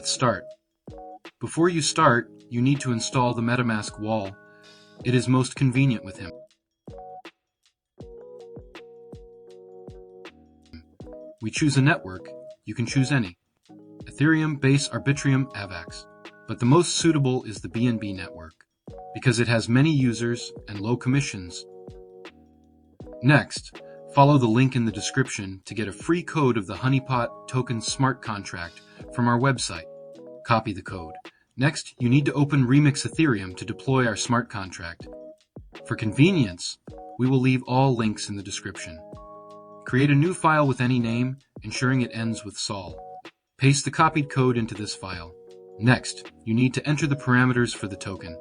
Let's start. Before you start, you need to install the MetaMask wall. It is most convenient with him. We choose a network. You can choose any. Ethereum, Base, Arbitrum, AVAX. But the most suitable is the BNB network, because it has many users and low commissions. Next, follow the link in the description to get a free code of the honeypot token smart contract from our website. Copy the code. Next, you need to open Remix Ethereum to deploy our smart contract. For convenience, we will leave all links in the description. Create a new file with any name, ensuring it ends with sol. Paste the copied code into this file. Next, you need to enter the parameters for the token.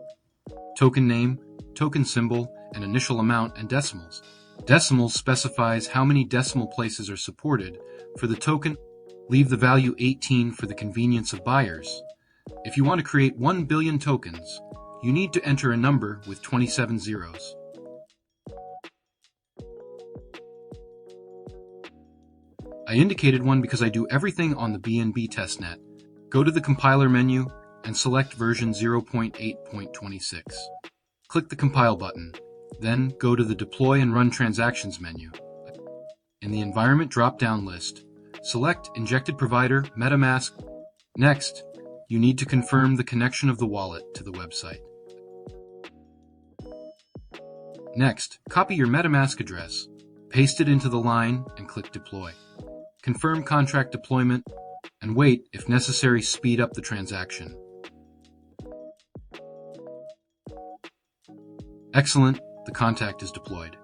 Token name, token symbol, and initial amount, and decimals. Decimals specifies how many decimal places are supported. For the token, leave the value 18 for the convenience of buyers. If you want to create 1 billion tokens, you need to enter a number with 27 zeros. I indicated 1 because I do everything on the BNB testnet. Go to the compiler menu and select version 0.8.26. Click the compile button. Then go to the Deploy and Run Transactions menu. In the Environment drop-down list, select Injected Provider, MetaMask. Next, you need to confirm the connection of the wallet to the website. Next, copy your MetaMask address, paste it into the line, and click Deploy. Confirm contract deployment, and wait, if necessary, speed up the transaction. Excellent, the contract is deployed.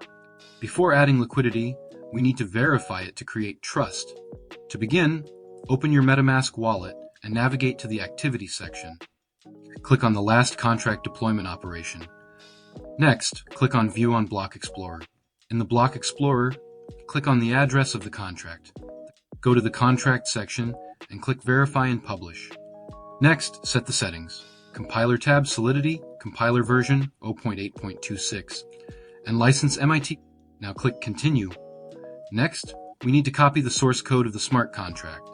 Before adding liquidity, we need to verify it to create trust. To begin, open your MetaMask wallet and navigate to the Activity section. Click on the last contract deployment operation. Next, click on View on Block Explorer. In the Block Explorer, click on the address of the contract. Go to the Contract section and click Verify and Publish. Next, set the settings. Compiler tab Solidity, compiler version 0.8.26, and license MIT. Now click Continue. Next, we need to copy the source code of the smart contract.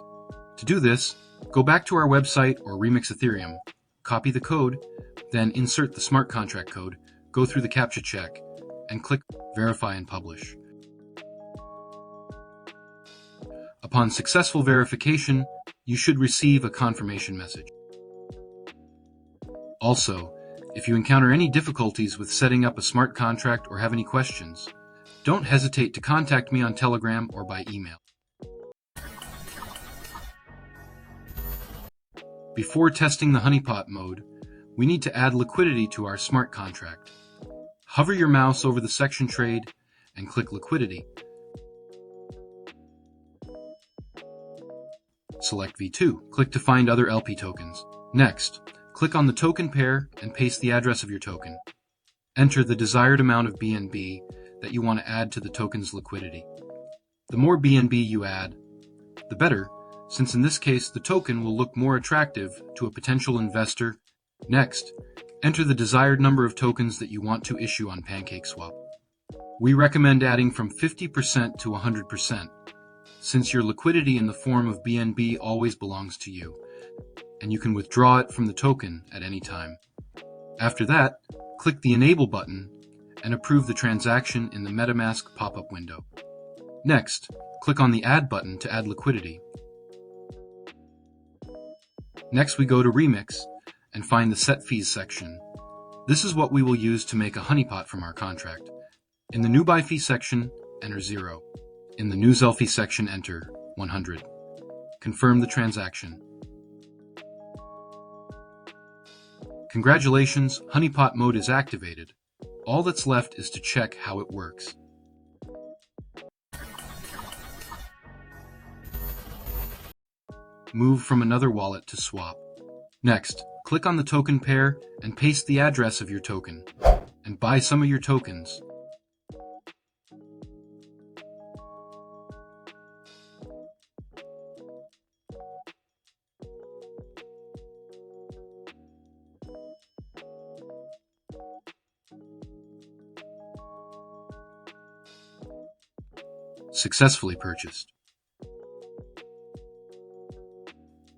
To do this, go back to our website or Remix Ethereum, copy the code, then insert the smart contract code, go through the CAPTCHA check, and click Verify and Publish. Upon successful verification, you should receive a confirmation message. Also, if you encounter any difficulties with setting up a smart contract or have any questions, don't hesitate to contact me on Telegram or by email. Before testing the honeypot mode, we need to add liquidity to our smart contract. Hover your mouse over the section Trade and click Liquidity. Select V2. Click to find other LP tokens. Next, click on the token pair and paste the address of your token. Enter the desired amount of BNB that you want to add to the token's liquidity. The more BNB you add, the better, since in this case the token will look more attractive to a potential investor. Next, enter the desired number of tokens that you want to issue on PancakeSwap. We recommend adding from 50% to 100%, since your liquidity in the form of BNB always belongs to you, and you can withdraw it from the token at any time. After that, click the Enable button and approve the transaction in the MetaMask pop-up window. Next, click on the Add button to add liquidity. Next, we go to Remix and find the Set Fees section. This is what we will use to make a honeypot from our contract. In the New Buy Fee section, enter 0. In the New Sell Fee section, enter 100. Confirm the transaction. Congratulations, honeypot mode is activated. All that's left is to check how it works. Move from another wallet to swap. Next, click on the token pair and paste the address of your token, and buy some of your tokens. Successfully purchased.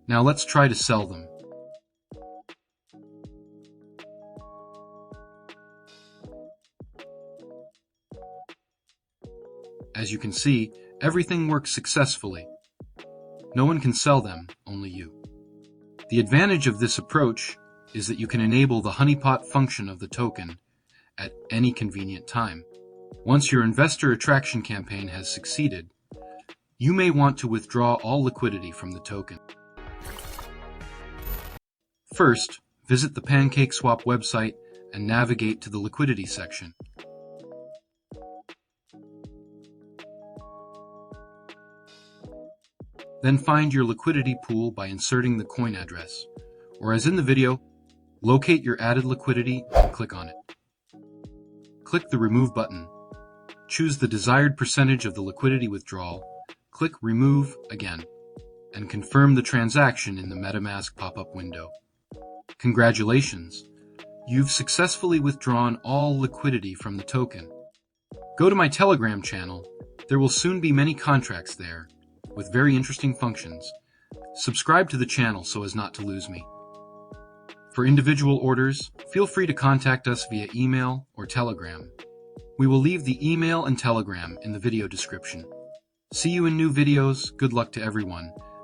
Now let's try to sell them. As you can see, everything works successfully. No one can sell them, only you. The advantage of this approach is that you can enable the honeypot function of the token at any convenient time. Once your investor attraction campaign has succeeded, you may want to withdraw all liquidity from the token. First, visit the PancakeSwap website and navigate to the liquidity section. Then find your liquidity pool by inserting the coin address, or as in the video, locate your added liquidity and click on it. Click the Remove button. Choose the desired percentage of the liquidity withdrawal, click Remove again, and confirm the transaction in the MetaMask pop-up window. Congratulations! You've successfully withdrawn all liquidity from the token. Go to my Telegram channel. There will soon be many contracts there, with very interesting functions. Subscribe to the channel so as not to lose me. For individual orders, feel free to contact us via email or Telegram. We will leave the email and Telegram in the video description. See you in new videos. Good luck to everyone.